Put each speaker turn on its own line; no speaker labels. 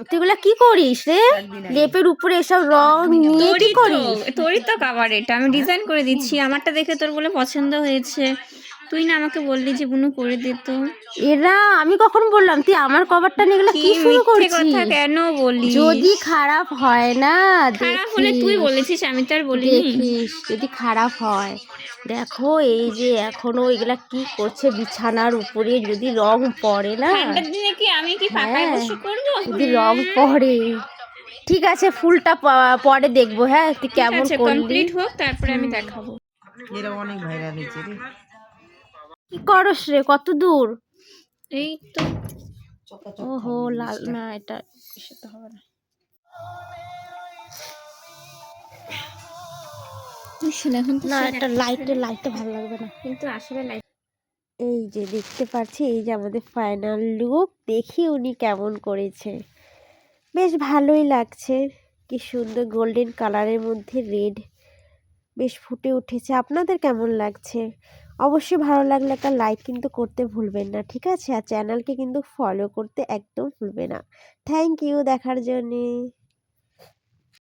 তুই এগুলা কি করিস রে? লেপের উপরে এসব রং নিয়ে কি করিস?
তোরই তো কাভার এটা, আমি ডিজাইন করে দিচ্ছি। আমারটা দেখে তোর বলে পছন্দ হয়েছে, তুই না আমাকে বললি যে বুনু করে দিত।
এরা আমি কখন বললাম? তুই আমার কভারটা নিয়ে এগুলা কি শুরু
মিথ্যে কথা
করছিস?
কেন বলিস?
যদি খারাপ হয় না,
খারাপ হলে তুই বলেছিস, আমি তো আর বলিনি।
দেখিস যদি খারাপ হয়। দেখো এই যে এখনো এগুলা কি করছে বিছানার উপরে, যদি রং পড়ে না।
ঠান্ডার দিনে কি আমি কি পাকায়
হ্যাঁ,
বসে করবো?
যদি রং পড়ে। ঠিক আছে, ফুলটা পরে দেখবো। হ্যাঁ, তুই
ঠিক
কেমন
আছে,
করলি।
কমপ্লিট হোক তারপরে আমি দেখাবো।
এরা অনেক ভাইরাল হয়েছে রে।
কি করস রে? কত দূর?
এই তো।
ওহো, লাল না, এটা সেটা হবে না।
এখন তো
না, এটা লাইটে ভালো লাগবে না।
কিন্তু আসলে লাইট।
এই যে দেখতে পাচ্ছি, এই যে আমাদের ফাইনাল লুক। দেখি উনি কেমন করেছে। বেশ ভালোই লাগছে। কি সুন্দর গোল্ডেন কালারের মধ্যে রেড বেশ ফুটে উঠেছে। আপনাদের কেমন লাগছে? অবশ্যই ভালো লাগলে একটা লাইক কিন্তু করতে ভুলবেন না, ঠিক আছে? আর চ্যানেলকে কিন্তু ফলো করতে একদম ভুলবে না। থ্যাংক ইউ দেখার জন্যে।